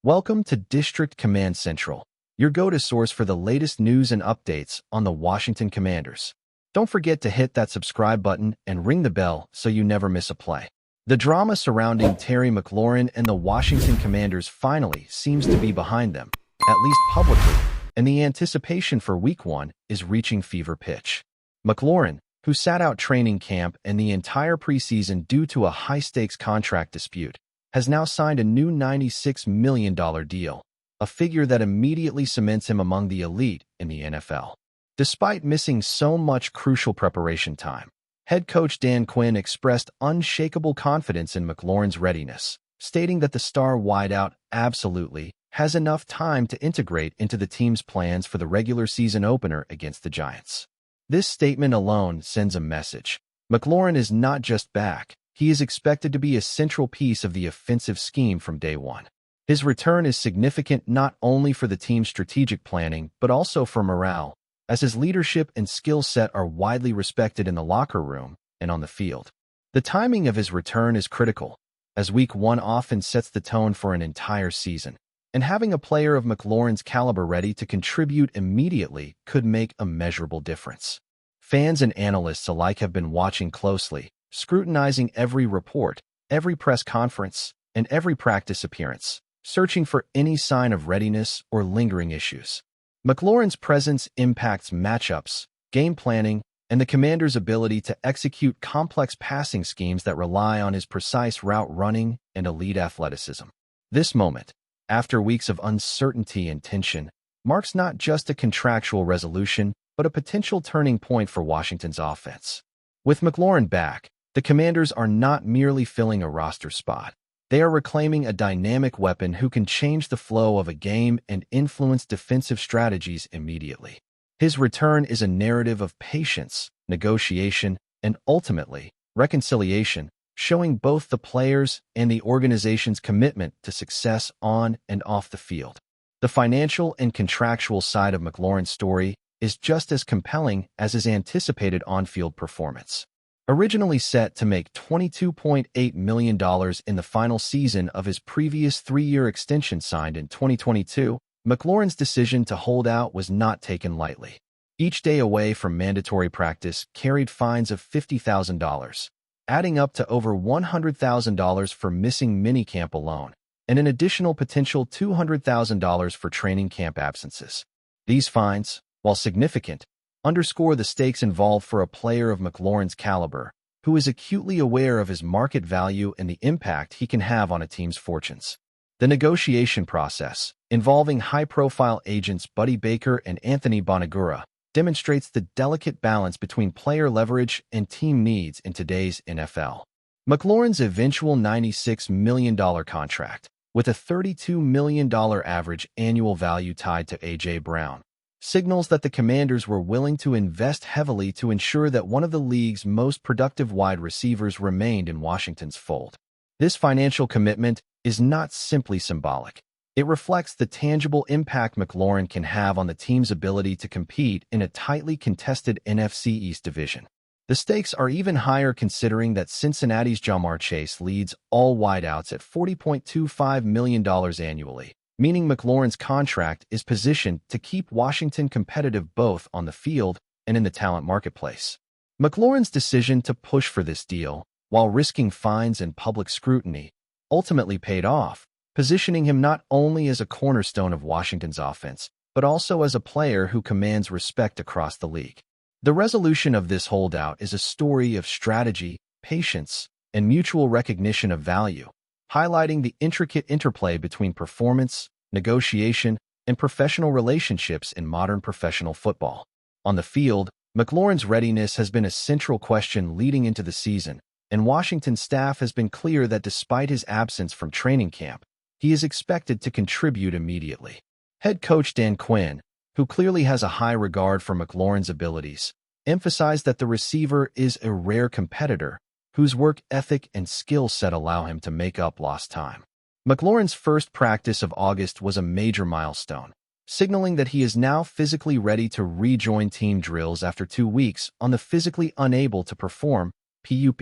Welcome to District Command Central, your go-to source for the latest news and updates on the Washington Commanders. Don't forget to hit that subscribe button and ring the bell so you never miss a play. The drama surrounding Terry McLaurin and the Washington Commanders finally seems to be behind them, at least publicly, and the anticipation for Week 1 is reaching fever pitch. McLaurin, who sat out training camp and the entire preseason due to a high-stakes contract dispute, has now signed a new $96 million deal, a figure that immediately cements him among the elite in the NFL. Despite missing so much crucial preparation time, head coach Dan Quinn expressed unshakable confidence in McLaurin's readiness, stating that the star wideout absolutely has enough time to integrate into the team's plans for the regular season opener against the Giants. This statement alone sends a message. McLaurin is not just back. He is expected to be a central piece of the offensive scheme from day one. His return is significant not only for the team's strategic planning, but also for morale, as his leadership and skill set are widely respected in the locker room and on the field. The timing of his return is critical, as Week 1 often sets the tone for an entire season, and having a player of McLaurin's caliber ready to contribute immediately could make a measurable difference. Fans and analysts alike have been watching closely, scrutinizing every report, every press conference, and every practice appearance, searching for any sign of readiness or lingering issues. McLaurin's presence impacts matchups, game planning, and the Commanders' ability to execute complex passing schemes that rely on his precise route running and elite athleticism. This moment, after weeks of uncertainty and tension, marks not just a contractual resolution, but a potential turning point for Washington's offense. With McLaurin back, the Commanders are not merely filling a roster spot. They are reclaiming a dynamic weapon who can change the flow of a game and influence defensive strategies immediately. His return is a narrative of patience, negotiation, and ultimately, reconciliation, showing both the players and the organization's commitment to success on and off the field. The financial and contractual side of McLaurin's story is just as compelling as his anticipated on-field performance. Originally set to make $22.8 million in the final season of his previous three-year extension signed in 2022, McLaurin's decision to hold out was not taken lightly. Each day away from mandatory practice carried fines of $50,000, adding up to over $100,000 for missing minicamp alone, and an additional potential $200,000 for training camp absences. These fines, while significant, underscore the stakes involved for a player of McLaurin's caliber, who is acutely aware of his market value and the impact he can have on a team's fortunes. The negotiation process, involving high-profile agents Buddy Baker and Anthony Bonagura, demonstrates the delicate balance between player leverage and team needs in today's NFL. McLaurin's eventual $96 million contract, with a $32 million average annual value tied to A.J. Brown, signals that the Commanders were willing to invest heavily to ensure that one of the league's most productive wide receivers remained in Washington's fold. This financial commitment is not simply symbolic. It reflects the tangible impact McLaurin can have on the team's ability to compete in a tightly contested NFC East division. The stakes are even higher considering that Cincinnati's Ja'Marr Chase leads all wideouts at $40.25 million annually, meaning McLaurin's contract is positioned to keep Washington competitive both on the field and in the talent marketplace. McLaurin's decision to push for this deal, while risking fines and public scrutiny, ultimately paid off, positioning him not only as a cornerstone of Washington's offense, but also as a player who commands respect across the league. The resolution of this holdout is a story of strategy, patience, and mutual recognition of value, highlighting the intricate interplay between performance, negotiation, and professional relationships in modern professional football. On the field, McLaurin's readiness has been a central question leading into the season, and Washington's staff has been clear that despite his absence from training camp, he is expected to contribute immediately. Head coach Dan Quinn, who clearly has a high regard for McLaurin's abilities, emphasized that the receiver is a rare competitor whose work ethic and skill set allow him to make up lost time. McLaurin's first practice of August was a major milestone, signaling that he is now physically ready to rejoin team drills after 2 weeks on the physically unable to perform (PUP)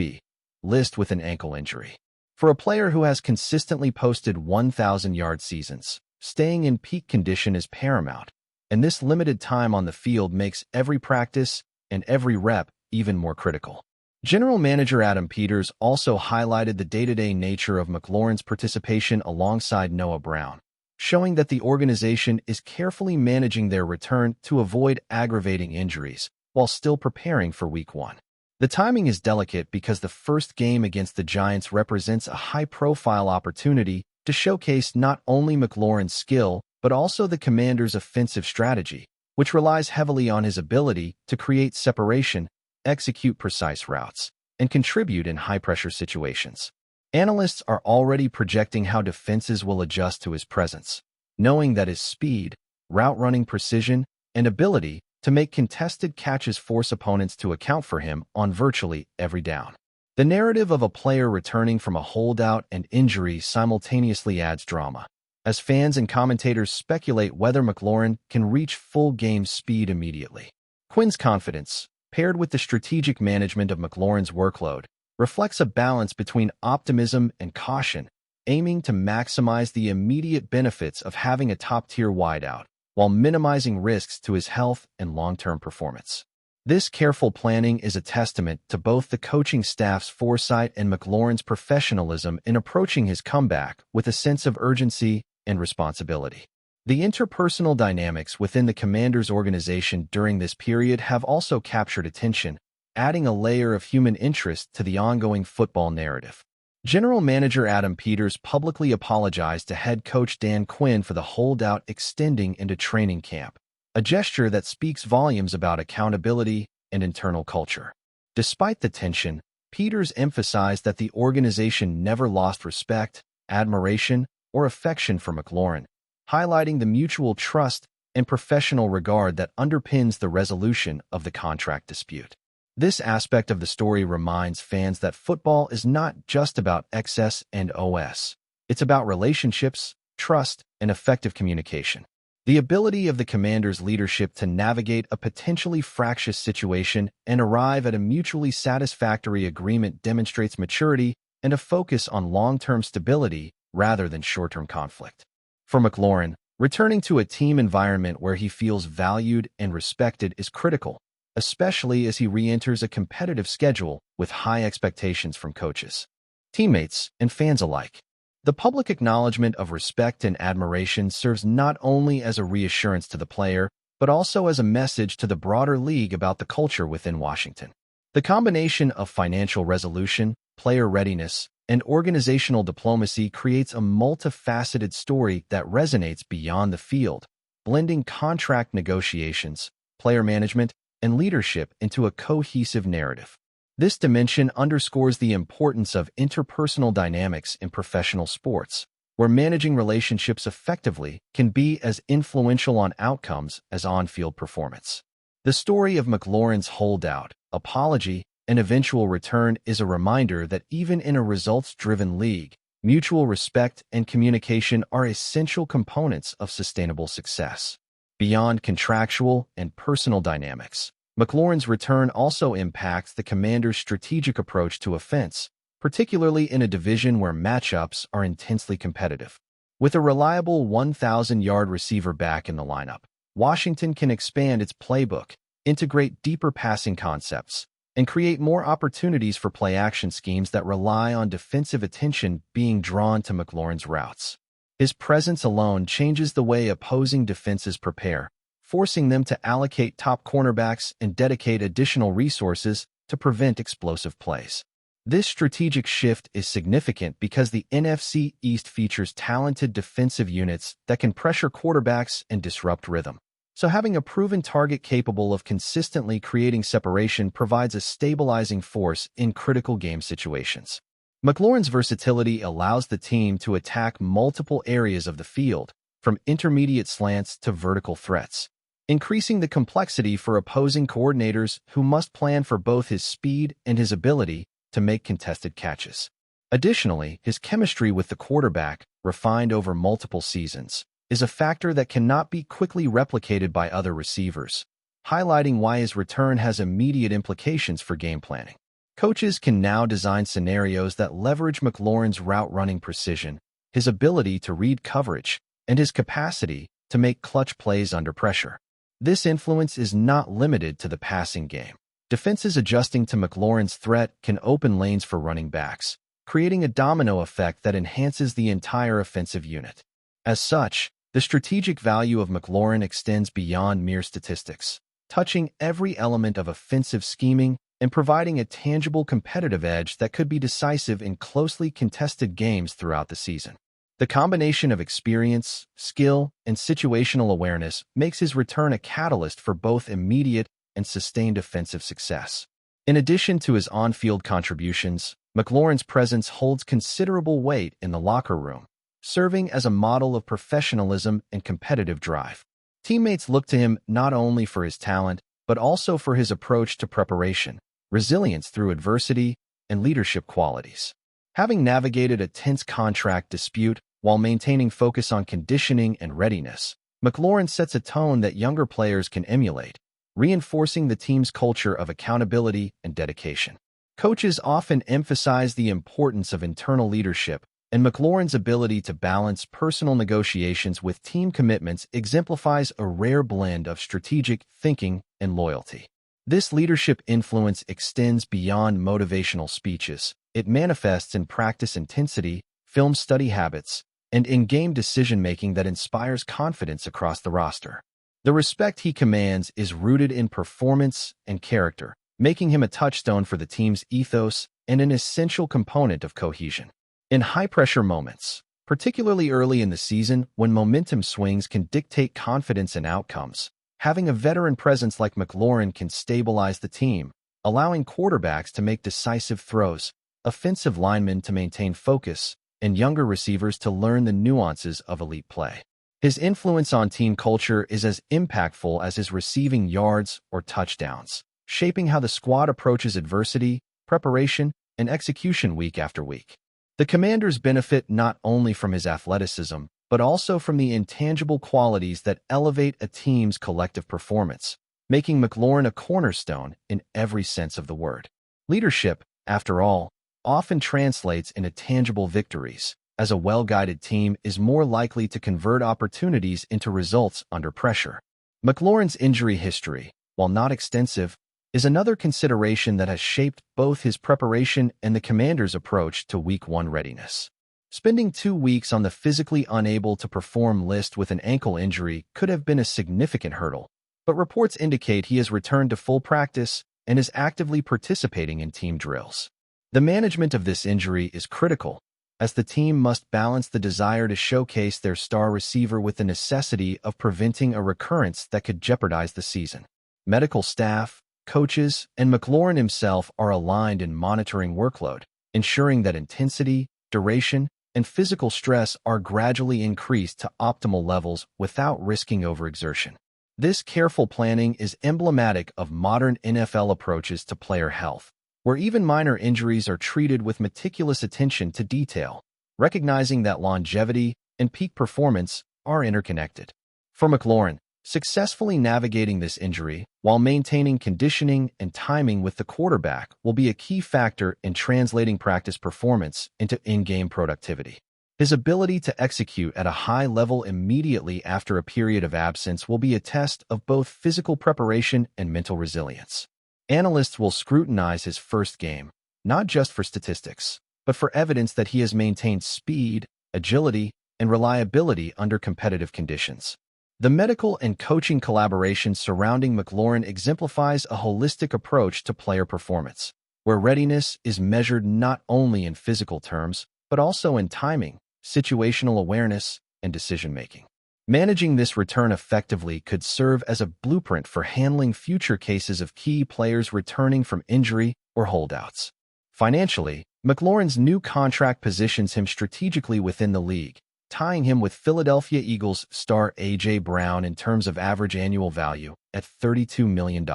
list with an ankle injury. For a player who has consistently posted 1,000-yard seasons, staying in peak condition is paramount, and this limited time on the field makes every practice and every rep even more critical. General Manager Adam Peters also highlighted the day-to-day nature of McLaurin's participation alongside Noah Brown, showing that the organization is carefully managing their return to avoid aggravating injuries while still preparing for Week 1. The timing is delicate because the first game against the Giants represents a high-profile opportunity to showcase not only McLaurin's skill but also the Commanders' offensive strategy, which relies heavily on his ability to create separation, execute precise routes, and contribute in high-pressure situations. Analysts are already projecting how defenses will adjust to his presence, knowing that his speed, route-running precision, and ability to make contested catches force opponents to account for him on virtually every down. The narrative of a player returning from a holdout and injury simultaneously adds drama, as fans and commentators speculate whether McLaurin can reach full game speed immediately. Quinn's confidence, paired with the strategic management of McLaurin's workload, reflects a balance between optimism and caution, aiming to maximize the immediate benefits of having a top-tier wideout while minimizing risks to his health and long-term performance. This careful planning is a testament to both the coaching staff's foresight and McLaurin's professionalism in approaching his comeback with a sense of urgency and responsibility. The interpersonal dynamics within the Commanders' organization during this period have also captured attention, adding a layer of human interest to the ongoing football narrative. General Manager Adam Peters publicly apologized to head coach Dan Quinn for the holdout extending into training camp, a gesture that speaks volumes about accountability and internal culture. Despite the tension, Peters emphasized that the organization never lost respect, admiration, or affection for McLaurin, highlighting the mutual trust and professional regard that underpins the resolution of the contract dispute. This aspect of the story reminds fans that football is not just about X's and O's. It's about relationships, trust, and effective communication. The ability of the Commanders' leadership to navigate a potentially fractious situation and arrive at a mutually satisfactory agreement demonstrates maturity and a focus on long-term stability rather than short-term conflict. For McLaurin, returning to a team environment where he feels valued and respected is critical, especially as he re-enters a competitive schedule with high expectations from coaches, teammates, and fans alike. The public acknowledgement of respect and admiration serves not only as a reassurance to the player, but also as a message to the broader league about the culture within Washington. The combination of financial resolution, player readiness, and organizational diplomacy creates a multifaceted story that resonates beyond the field, blending contract negotiations, player management, and leadership into a cohesive narrative. This dimension underscores the importance of interpersonal dynamics in professional sports, where managing relationships effectively can be as influential on outcomes as on-field performance. The story of McLaurin's holdout, apology, and eventual return is a reminder that even in a results-driven league, mutual respect and communication are essential components of sustainable success. Beyond contractual and personal dynamics, McLaurin's return also impacts the Commanders' strategic approach to offense, particularly in a division where matchups are intensely competitive. With a reliable 1,000-yard receiver back in the lineup, Washington can expand its playbook, integrate deeper passing concepts, and create more opportunities for play-action schemes that rely on defensive attention being drawn to McLaurin's routes. His presence alone changes the way opposing defenses prepare, forcing them to allocate top cornerbacks and dedicate additional resources to prevent explosive plays. This strategic shift is significant because the NFC East features talented defensive units that can pressure quarterbacks and disrupt rhythm. So having a proven target capable of consistently creating separation provides a stabilizing force in critical game situations. McLaurin's versatility allows the team to attack multiple areas of the field, from intermediate slants to vertical threats, increasing the complexity for opposing coordinators who must plan for both his speed and his ability to make contested catches. Additionally, his chemistry with the quarterback, refined over multiple seasons, is a factor that cannot be quickly replicated by other receivers, highlighting why his return has immediate implications for game planning. Coaches can now design scenarios that leverage McLaurin's route-running precision, his ability to read coverage, and his capacity to make clutch plays under pressure. This influence is not limited to the passing game. Defenses adjusting to McLaurin's threat can open lanes for running backs, creating a domino effect that enhances the entire offensive unit. As such, the strategic value of McLaurin extends beyond mere statistics, touching every element of offensive scheming and providing a tangible competitive edge that could be decisive in closely contested games throughout the season. The combination of experience, skill, and situational awareness makes his return a catalyst for both immediate and sustained offensive success. In addition to his on-field contributions, McLaurin's presence holds considerable weight in the locker room, serving as a model of professionalism and competitive drive. Teammates look to him not only for his talent, but also for his approach to preparation, resilience through adversity, and leadership qualities. Having navigated a tense contract dispute while maintaining focus on conditioning and readiness, McLaurin sets a tone that younger players can emulate, reinforcing the team's culture of accountability and dedication. Coaches often emphasize the importance of internal leadership, and McLaurin's ability to balance personal negotiations with team commitments exemplifies a rare blend of strategic thinking and loyalty. This leadership influence extends beyond motivational speeches. It manifests in practice intensity, film study habits, and in-game decision-making that inspires confidence across the roster. The respect he commands is rooted in performance and character, making him a touchstone for the team's ethos and an essential component of cohesion. In high-pressure moments, particularly early in the season when momentum swings can dictate confidence and outcomes, having a veteran presence like McLaurin can stabilize the team, allowing quarterbacks to make decisive throws, offensive linemen to maintain focus, and younger receivers to learn the nuances of elite play. His influence on team culture is as impactful as his receiving yards or touchdowns, shaping how the squad approaches adversity, preparation, and execution week after week. The Commanders benefit not only from his athleticism, but also from the intangible qualities that elevate a team's collective performance, making McLaurin a cornerstone in every sense of the word. Leadership, after all, often translates into tangible victories, as a well-guided team is more likely to convert opportunities into results under pressure. McLaurin's injury history, while not extensive, is another consideration that has shaped both his preparation and the Commanders' approach to Week 1 readiness. Spending 2 weeks on the physically unable to perform list with an ankle injury could have been a significant hurdle, but reports indicate he has returned to full practice and is actively participating in team drills. The management of this injury is critical, as the team must balance the desire to showcase their star receiver with the necessity of preventing a recurrence that could jeopardize the season. Medical staff, coaches, and McLaurin himself are aligned in monitoring workload, ensuring that intensity, duration, and physical stress are gradually increased to optimal levels without risking overexertion. This careful planning is emblematic of modern NFL approaches to player health, where even minor injuries are treated with meticulous attention to detail, recognizing that longevity and peak performance are interconnected. For McLaurin, successfully navigating this injury while maintaining conditioning and timing with the quarterback will be a key factor in translating practice performance into in-game productivity. His ability to execute at a high level immediately after a period of absence will be a test of both physical preparation and mental resilience. Analysts will scrutinize his first game, not just for statistics, but for evidence that he has maintained speed, agility, and reliability under competitive conditions. The medical and coaching collaboration surrounding McLaurin exemplifies a holistic approach to player performance, where readiness is measured not only in physical terms, but also in timing, situational awareness, and decision-making. Managing this return effectively could serve as a blueprint for handling future cases of key players returning from injury or holdouts. Financially, McLaurin's new contract positions him strategically within the league, tying him with Philadelphia Eagles star A.J. Brown in terms of average annual value at $32 million.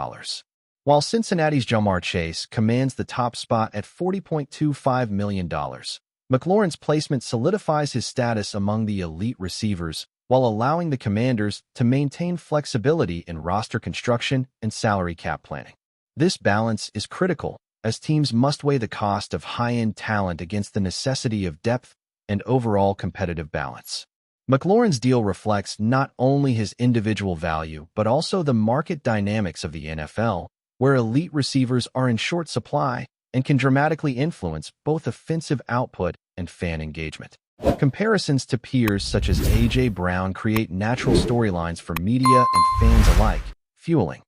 While Cincinnati's Ja'Marr Chase commands the top spot at $40.25 million, McLaurin's placement solidifies his status among the elite receivers while allowing the Commanders to maintain flexibility in roster construction and salary cap planning. This balance is critical, as teams must weigh the cost of high-end talent against the necessity of depth and overall competitive balance. McLaurin's deal reflects not only his individual value but also the market dynamics of the NFL, where elite receivers are in short supply and can dramatically influence both offensive output and fan engagement. Comparisons to peers such as A.J. Brown create natural storylines for media and fans alike, fueling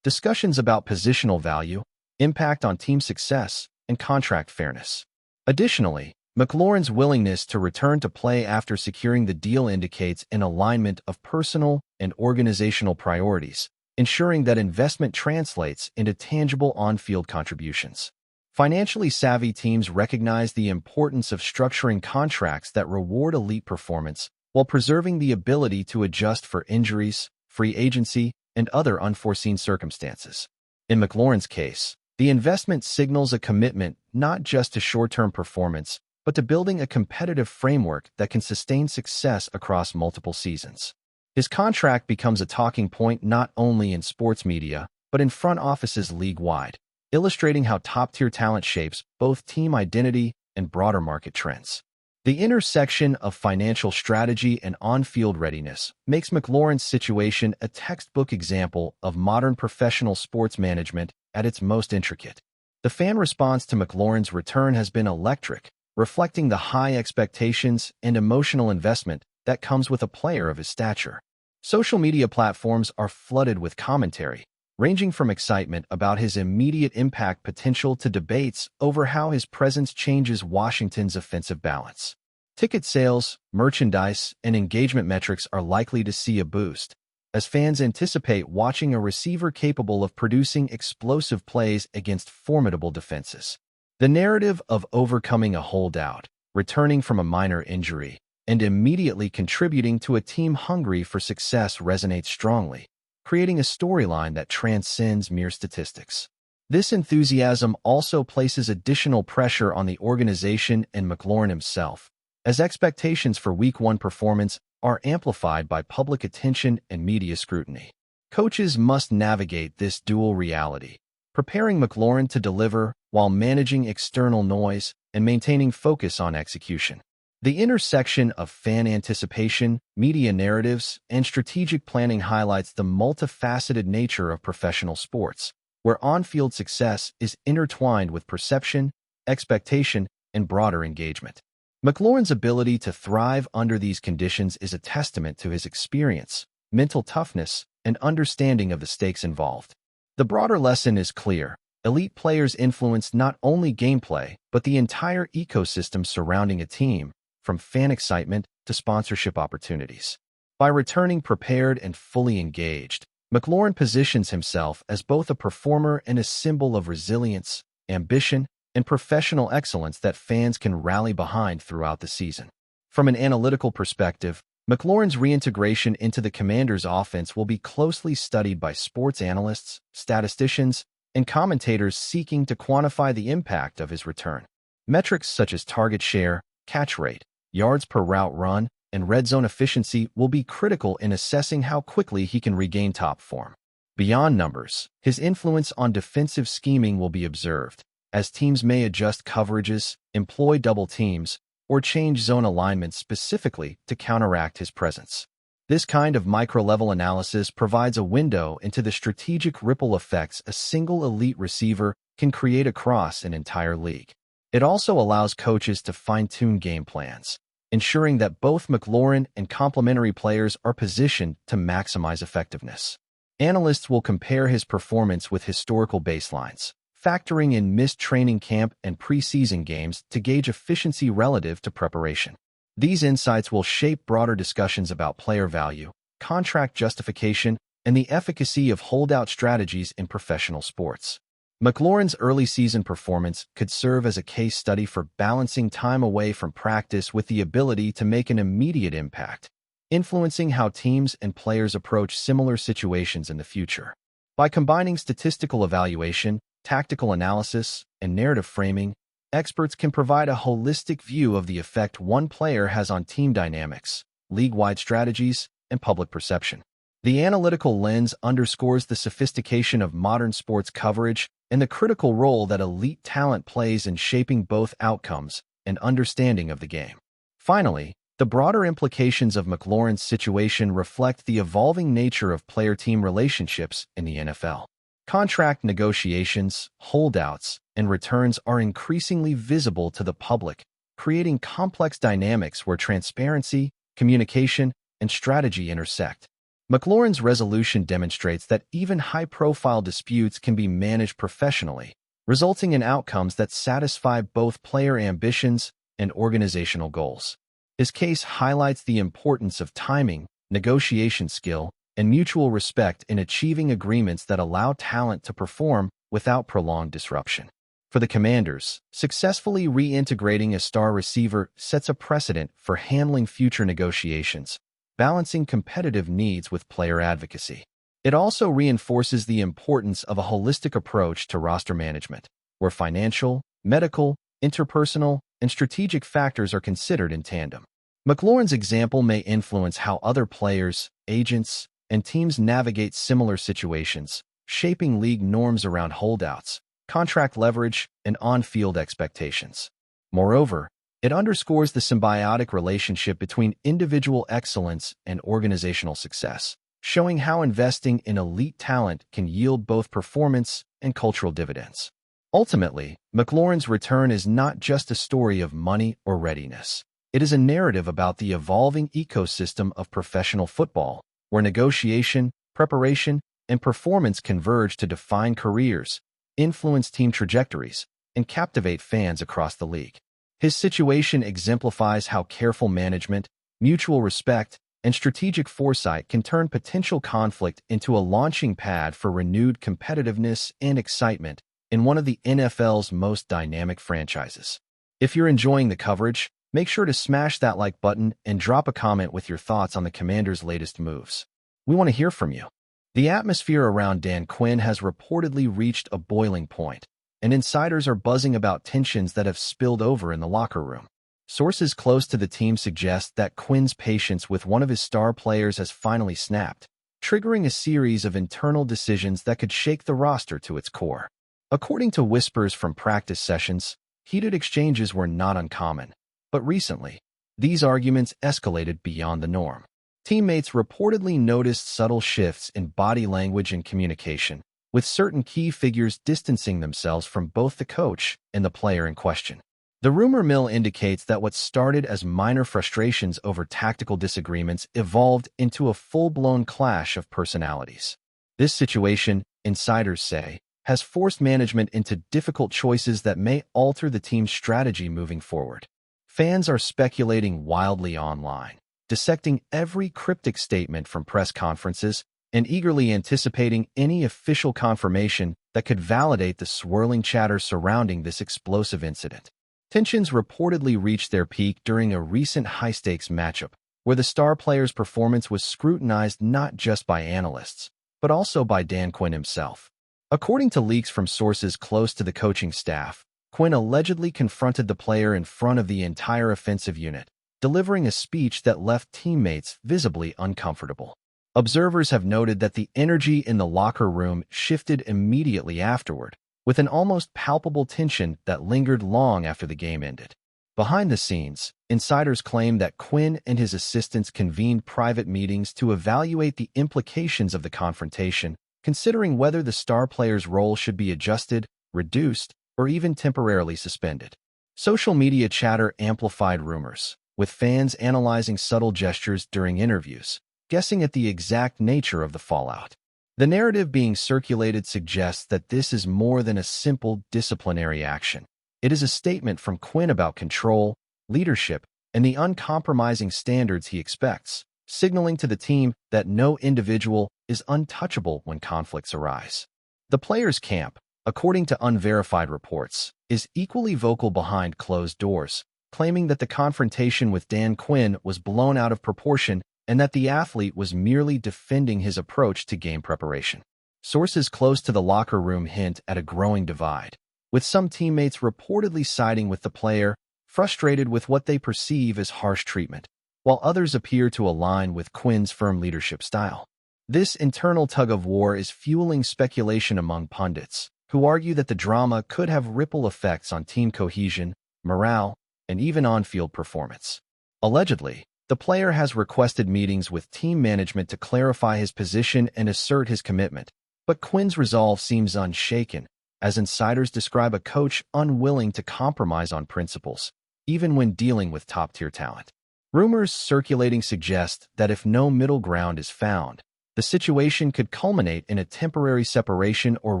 discussions about positional value, impact on team success, and contract fairness. Additionally, McLaurin's willingness to return to play after securing the deal indicates an alignment of personal and organizational priorities, ensuring that investment translates into tangible on-field contributions. Financially savvy teams recognize the importance of structuring contracts that reward elite performance while preserving the ability to adjust for injuries, free agency, and other unforeseen circumstances. In McLaurin's case, the investment signals a commitment not just to short-term performance, but to building a competitive framework that can sustain success across multiple seasons. His contract becomes a talking point not only in sports media, but in front offices league-wide, illustrating how top-tier talent shapes both team identity and broader market trends. The intersection of financial strategy and on-field readiness makes McLaurin's situation a textbook example of modern professional sports management at its most intricate. The fan response to McLaurin's return has been electric, reflecting the high expectations and emotional investment that comes with a player of his stature. Social media platforms are flooded with commentary, ranging from excitement about his immediate impact potential to debates over how his presence changes Washington's offensive balance. Ticket sales, merchandise, and engagement metrics are likely to see a boost, as fans anticipate watching a receiver capable of producing explosive plays against formidable defenses. The narrative of overcoming a holdout, returning from a minor injury, and immediately contributing to a team hungry for success resonates strongly, creating a storyline that transcends mere statistics. This enthusiasm also places additional pressure on the organization and McLaurin himself, as expectations for Week 1 performance are amplified by public attention and media scrutiny. Coaches must navigate this dual reality, preparing McLaurin to deliver while managing external noise and maintaining focus on execution. The intersection of fan anticipation, media narratives, and strategic planning highlights the multifaceted nature of professional sports, where on-field success is intertwined with perception, expectation, and broader engagement. McLaurin's ability to thrive under these conditions is a testament to his experience, mental toughness, and understanding of the stakes involved. The broader lesson is clear. Elite players influence not only gameplay, but the entire ecosystem surrounding a team, from fan excitement to sponsorship opportunities. By returning prepared and fully engaged, McLaurin positions himself as both a performer and a symbol of resilience, ambition, and professional excellence that fans can rally behind throughout the season. From an analytical perspective, McLaurin's reintegration into the Commanders' offense will be closely studied by sports analysts, statisticians, and commentators seeking to quantify the impact of his return. Metrics such as target share, catch rate, yards per route run, and red zone efficiency will be critical in assessing how quickly he can regain top form. Beyond numbers, his influence on defensive scheming will be observed, as teams may adjust coverages, employ double teams, or change zone alignment specifically to counteract his presence. This kind of micro-level analysis provides a window into the strategic ripple effects a single elite receiver can create across an entire league. It also allows coaches to fine-tune game plans, ensuring that both McLaurin and complementary players are positioned to maximize effectiveness. Analysts will compare his performance with historical baselines, factoring in missed training camp and preseason games to gauge efficiency relative to preparation. These insights will shape broader discussions about player value, contract justification, and the efficacy of holdout strategies in professional sports. McLaurin's early season performance could serve as a case study for balancing time away from practice with the ability to make an immediate impact, influencing how teams and players approach similar situations in the future. By combining statistical evaluation, tactical analysis, and narrative framing, experts can provide a holistic view of the effect one player has on team dynamics, league-wide strategies, and public perception. The analytical lens underscores the sophistication of modern sports coverage and the critical role that elite talent plays in shaping both outcomes and understanding of the game. Finally, the broader implications of McLaurin's situation reflect the evolving nature of player-team relationships in the NFL. Contract negotiations, holdouts, and returns are increasingly visible to the public, creating complex dynamics where transparency, communication, and strategy intersect. McLaurin's resolution demonstrates that even high-profile disputes can be managed professionally, resulting in outcomes that satisfy both player ambitions and organizational goals. His case highlights the importance of timing, negotiation skill, and mutual respect in achieving agreements that allow talent to perform without prolonged disruption. For the Commanders, successfully reintegrating a star receiver sets a precedent for handling future negotiations, balancing competitive needs with player advocacy. It also reinforces the importance of a holistic approach to roster management, where financial, medical, interpersonal, and strategic factors are considered in tandem. McLaurin's example may influence how other players, agents, and teams navigate similar situations, shaping league norms around holdouts, contract leverage, and on-field expectations. Moreover, it underscores the symbiotic relationship between individual excellence and organizational success, showing how investing in elite talent can yield both performance and cultural dividends. Ultimately, McLaurin's return is not just a story of money or readiness. It is a narrative about the evolving ecosystem of professional football, where negotiation, preparation, and performance converge to define careers, influence team trajectories, and captivate fans across the league. His situation exemplifies how careful management, mutual respect, and strategic foresight can turn potential conflict into a launching pad for renewed competitiveness and excitement in one of the NFL's most dynamic franchises. If you're enjoying the coverage, make sure to smash that like button and drop a comment with your thoughts on the Commanders' latest moves. We want to hear from you. The atmosphere around Dan Quinn has reportedly reached a boiling point, and insiders are buzzing about tensions that have spilled over in the locker room. Sources close to the team suggest that Quinn's patience with one of his star players has finally snapped, triggering a series of internal decisions that could shake the roster to its core. According to whispers from practice sessions, heated exchanges were not uncommon, but recently, these arguments escalated beyond the norm. Teammates reportedly noticed subtle shifts in body language and communication, with certain key figures distancing themselves from both the coach and the player in question. The rumor mill indicates that what started as minor frustrations over tactical disagreements evolved into a full-blown clash of personalities. This situation, insiders say, has forced management into difficult choices that may alter the team's strategy moving forward. Fans are speculating wildly online, dissecting every cryptic statement from press conferences and eagerly anticipating any official confirmation that could validate the swirling chatter surrounding this explosive incident. Tensions reportedly reached their peak during a recent high-stakes matchup, where the star player's performance was scrutinized not just by analysts, but also by Dan Quinn himself. According to leaks from sources close to the coaching staff, Quinn allegedly confronted the player in front of the entire offensive unit, delivering a speech that left teammates visibly uncomfortable. Observers have noted that the energy in the locker room shifted immediately afterward, with an almost palpable tension that lingered long after the game ended. Behind the scenes, insiders claim that Quinn and his assistants convened private meetings to evaluate the implications of the confrontation, considering whether the star player's role should be adjusted, reduced, or even temporarily suspended. Social media chatter amplified rumors, with fans analyzing subtle gestures during interviews, guessing at the exact nature of the fallout. The narrative being circulated suggests that this is more than a simple disciplinary action. It is a statement from Quinn about control, leadership, and the uncompromising standards he expects, signaling to the team that no individual is untouchable when conflicts arise. The players' camp, according to unverified reports, is equally vocal behind closed doors, claiming that the confrontation with Dan Quinn was blown out of proportion and that the athlete was merely defending his approach to game preparation. Sources close to the locker room hint at a growing divide, with some teammates reportedly siding with the player, frustrated with what they perceive as harsh treatment, while others appear to align with Quinn's firm leadership style. This internal tug-of-war is fueling speculation among pundits, who argue that the drama could have ripple effects on team cohesion, morale, and even on-field performance. Allegedly, the player has requested meetings with team management to clarify his position and assert his commitment, but Quinn's resolve seems unshaken, as insiders describe a coach unwilling to compromise on principles, even when dealing with top-tier talent. Rumors circulating suggest that if no middle ground is found, the situation could culminate in a temporary separation or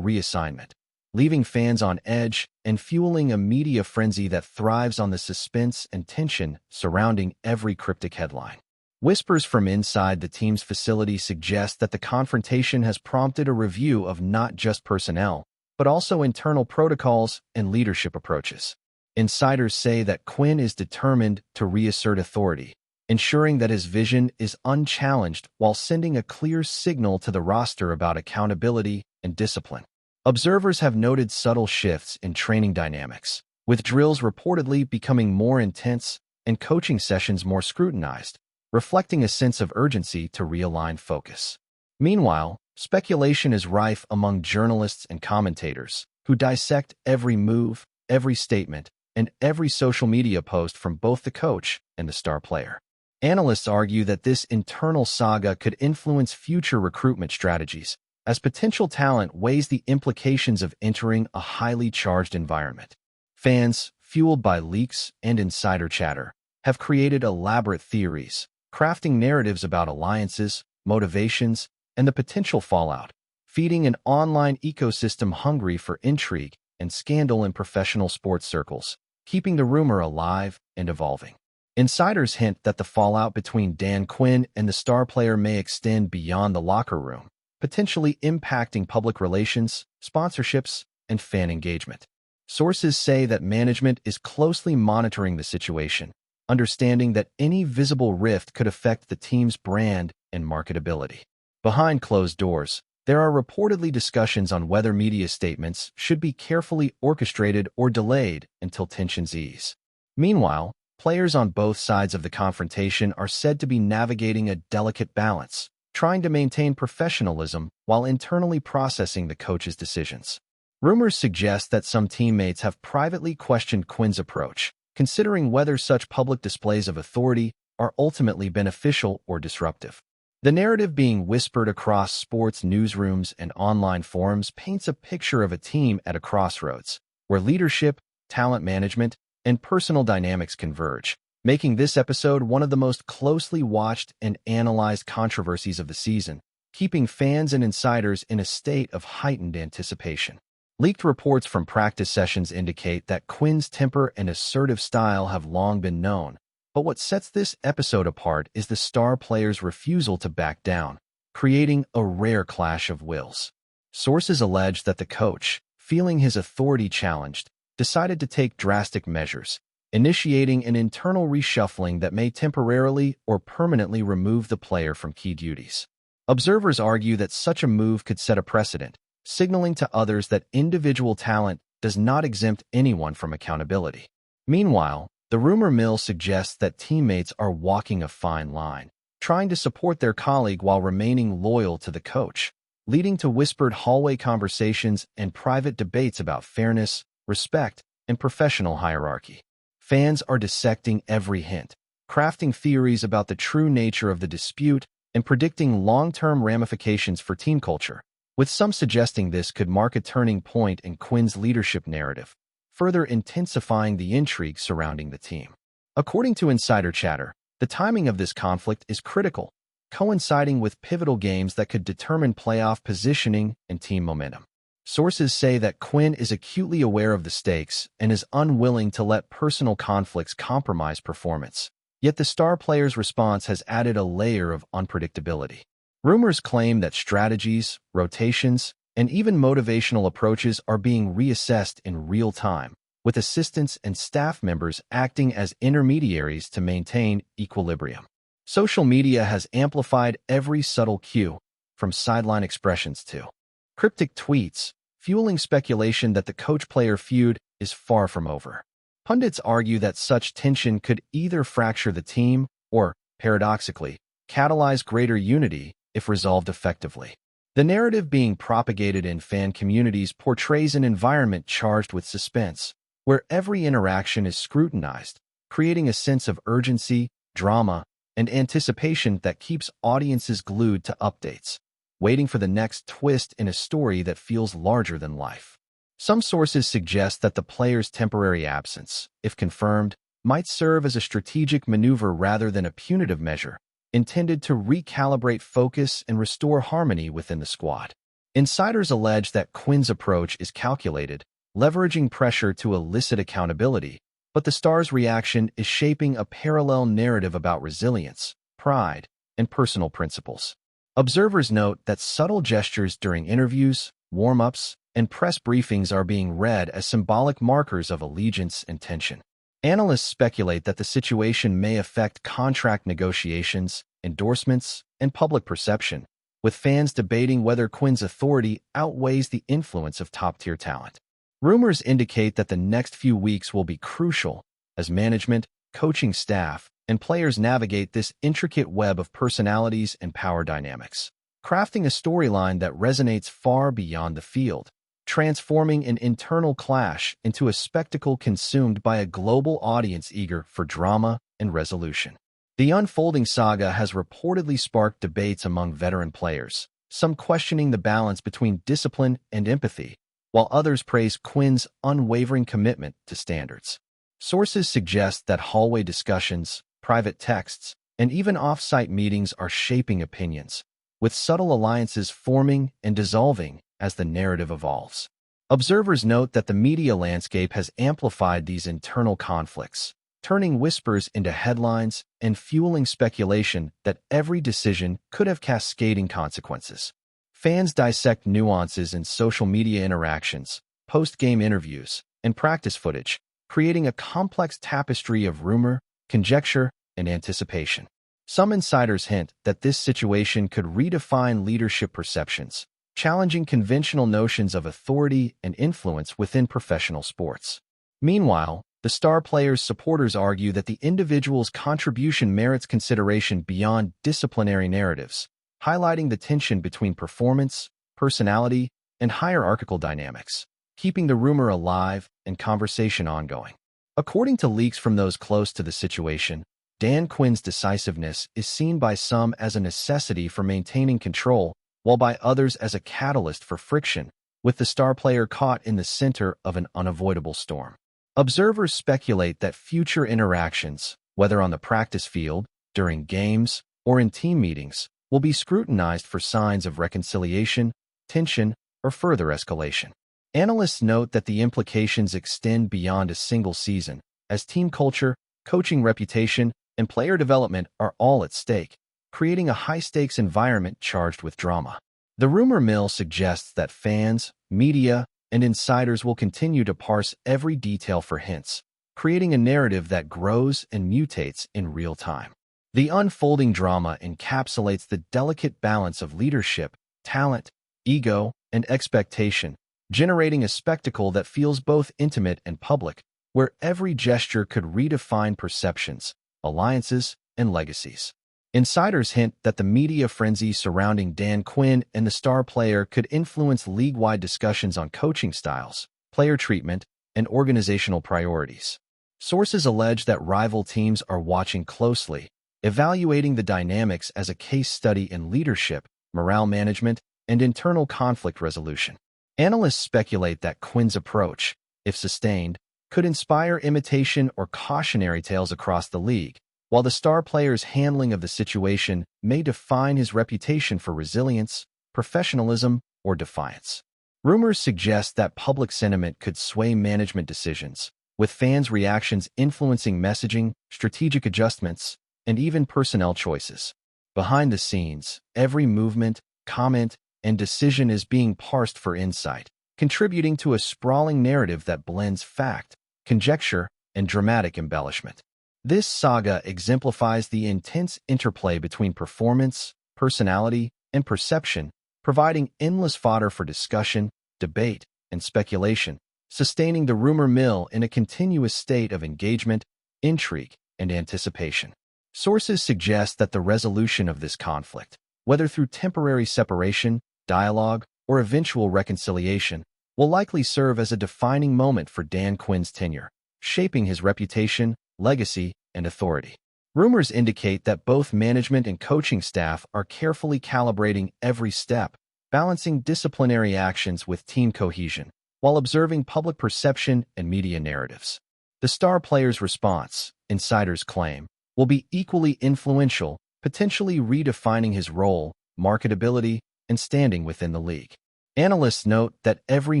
reassignment, leaving fans on edge and fueling a media frenzy that thrives on the suspense and tension surrounding every cryptic headline. Whispers from inside the team's facility suggest that the confrontation has prompted a review of not just personnel, but also internal protocols and leadership approaches. Insiders say that Quinn is determined to reassert authority, ensuring that his vision is unchallenged while sending a clear signal to the roster about accountability and discipline. Observers have noted subtle shifts in training dynamics, with drills reportedly becoming more intense and coaching sessions more scrutinized, reflecting a sense of urgency to realign focus. Meanwhile, speculation is rife among journalists and commentators who dissect every move, every statement, and every social media post from both the coach and the star player. Analysts argue that this internal saga could influence future recruitment strategies, as potential talent weighs the implications of entering a highly charged environment. Fans, fueled by leaks and insider chatter, have created elaborate theories, crafting narratives about alliances, motivations, and the potential fallout, feeding an online ecosystem hungry for intrigue and scandal in professional sports circles, keeping the rumor alive and evolving. Insiders hint that the fallout between Dan Quinn and the star player may extend beyond the locker room, potentially impacting public relations, sponsorships, and fan engagement. Sources say that management is closely monitoring the situation, understanding that any visible rift could affect the team's brand and marketability. Behind closed doors, there are reportedly discussions on whether media statements should be carefully orchestrated or delayed until tensions ease. Meanwhile, players on both sides of the confrontation are said to be navigating a delicate balance, trying to maintain professionalism while internally processing the coach's decisions. Rumors suggest that some teammates have privately questioned Quinn's approach, considering whether such public displays of authority are ultimately beneficial or disruptive. The narrative being whispered across sports newsrooms and online forums paints a picture of a team at a crossroads, where leadership, talent management, and personal dynamics converge, making this episode one of the most closely watched and analyzed controversies of the season, keeping fans and insiders in a state of heightened anticipation. Leaked reports from practice sessions indicate that Quinn's temper and assertive style have long been known, but what sets this episode apart is the star player's refusal to back down, creating a rare clash of wills. Sources allege that the coach, feeling his authority challenged, decided to take drastic measures, initiating an internal reshuffling that may temporarily or permanently remove the player from key duties. Observers argue that such a move could set a precedent, signaling to others that individual talent does not exempt anyone from accountability. Meanwhile, the rumor mill suggests that teammates are walking a fine line, trying to support their colleague while remaining loyal to the coach, leading to whispered hallway conversations and private debates about fairness, respect, and professional hierarchy. Fans are dissecting every hint, crafting theories about the true nature of the dispute and predicting long-term ramifications for team culture, with some suggesting this could mark a turning point in Quinn's leadership narrative, further intensifying the intrigue surrounding the team. According to insider chatter, the timing of this conflict is critical, coinciding with pivotal games that could determine playoff positioning and team momentum. Sources say that Quinn is acutely aware of the stakes and is unwilling to let personal conflicts compromise performance. Yet the star player's response has added a layer of unpredictability. Rumors claim that strategies, rotations, and even motivational approaches are being reassessed in real time, with assistants and staff members acting as intermediaries to maintain equilibrium. Social media has amplified every subtle cue, from sideline expressions to cryptic tweets, fueling speculation that the coach-player feud is far from over. Pundits argue that such tension could either fracture the team or, paradoxically, catalyze greater unity if resolved effectively. The narrative being propagated in fan communities portrays an environment charged with suspense, where every interaction is scrutinized, creating a sense of urgency, drama, and anticipation that keeps audiences glued to updates, waiting for the next twist in a story that feels larger than life. Some sources suggest that the player's temporary absence, if confirmed, might serve as a strategic maneuver rather than a punitive measure, intended to recalibrate focus and restore harmony within the squad. Insiders allege that Quinn's approach is calculated, leveraging pressure to elicit accountability, but the star's reaction is shaping a parallel narrative about resilience, pride, and personal principles. Observers note that subtle gestures during interviews, warm-ups, and press briefings are being read as symbolic markers of allegiance and tension. Analysts speculate that the situation may affect contract negotiations, endorsements, and public perception, with fans debating whether Quinn's authority outweighs the influence of top-tier talent. Rumors indicate that the next few weeks will be crucial as management, coaching staff, and players navigate this intricate web of personalities and power dynamics, crafting a storyline that resonates far beyond the field, transforming an internal clash into a spectacle consumed by a global audience eager for drama and resolution. The unfolding saga has reportedly sparked debates among veteran players, some questioning the balance between discipline and empathy, while others praise Quinn's unwavering commitment to standards. Sources suggest that hallway discussions, private texts, and even off-site meetings are shaping opinions, with subtle alliances forming and dissolving as the narrative evolves. Observers note that the media landscape has amplified these internal conflicts, turning whispers into headlines and fueling speculation that every decision could have cascading consequences. Fans dissect nuances in social media interactions, post-game interviews, and practice footage, creating a complex tapestry of rumor, conjecture, and anticipation. Some insiders hint that this situation could redefine leadership perceptions, challenging conventional notions of authority and influence within professional sports. Meanwhile, the star player's supporters argue that the individual's contribution merits consideration beyond disciplinary narratives, highlighting the tension between performance, personality, and hierarchical dynamics, keeping the rumor alive and conversation ongoing. According to leaks from those close to the situation, Dan Quinn's decisiveness is seen by some as a necessity for maintaining control, while by others as a catalyst for friction, with the star player caught in the center of an unavoidable storm. Observers speculate that future interactions, whether on the practice field, during games, or in team meetings, will be scrutinized for signs of reconciliation, tension, or further escalation. Analysts note that the implications extend beyond a single season, as team culture, coaching reputation, and player development are all at stake, creating a high-stakes environment charged with drama. The rumor mill suggests that fans, media, and insiders will continue to parse every detail for hints, creating a narrative that grows and mutates in real time. The unfolding drama encapsulates the delicate balance of leadership, talent, ego, and expectation, generating a spectacle that feels both intimate and public, where every gesture could redefine perceptions, alliances, and legacies. Insiders hint that the media frenzy surrounding Dan Quinn and the star player could influence league-wide discussions on coaching styles, player treatment, and organizational priorities. Sources allege that rival teams are watching closely, evaluating the dynamics as a case study in leadership, morale management, and internal conflict resolution. Analysts speculate that Quinn's approach, if sustained, could inspire imitation or cautionary tales across the league, while the star player's handling of the situation may define his reputation for resilience, professionalism, or defiance. Rumors suggest that public sentiment could sway management decisions, with fans' reactions influencing messaging, strategic adjustments, and even personnel choices. Behind the scenes, every movement, comment, and decision is being parsed for insight, contributing to a sprawling narrative that blends fact, conjecture, and dramatic embellishment. This saga exemplifies the intense interplay between performance, personality, and perception, providing endless fodder for discussion, debate, and speculation, sustaining the rumor mill in a continuous state of engagement, intrigue, and anticipation. Sources suggest that the resolution of this conflict, whether through temporary separation, dialogue, or eventual reconciliation, will likely serve as a defining moment for Dan Quinn's tenure, shaping his reputation, legacy, and authority. Rumors indicate that both management and coaching staff are carefully calibrating every step, balancing disciplinary actions with team cohesion, while observing public perception and media narratives. The star player's response, insiders claim, will be equally influential, potentially redefining his role, marketability, and standing within the league. Analysts note that every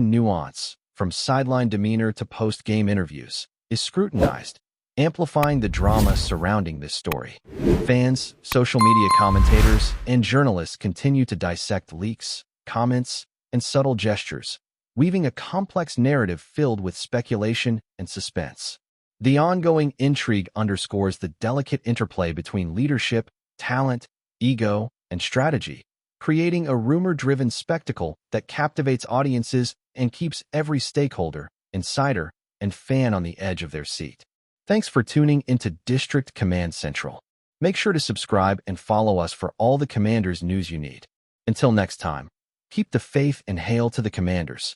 nuance, from sideline demeanor to post-game interviews, is scrutinized, amplifying the drama surrounding this story. Fans, social media commentators, and journalists continue to dissect leaks, comments, and subtle gestures, weaving a complex narrative filled with speculation and suspense. The ongoing intrigue underscores the delicate interplay between leadership, talent, ego, and strategy, creating a rumor-driven spectacle that captivates audiences and keeps every stakeholder, insider, and fan on the edge of their seat. Thanks for tuning into District Command Central. Make sure to subscribe and follow us for all the Commanders news you need. Until next time, keep the faith and hail to the Commanders.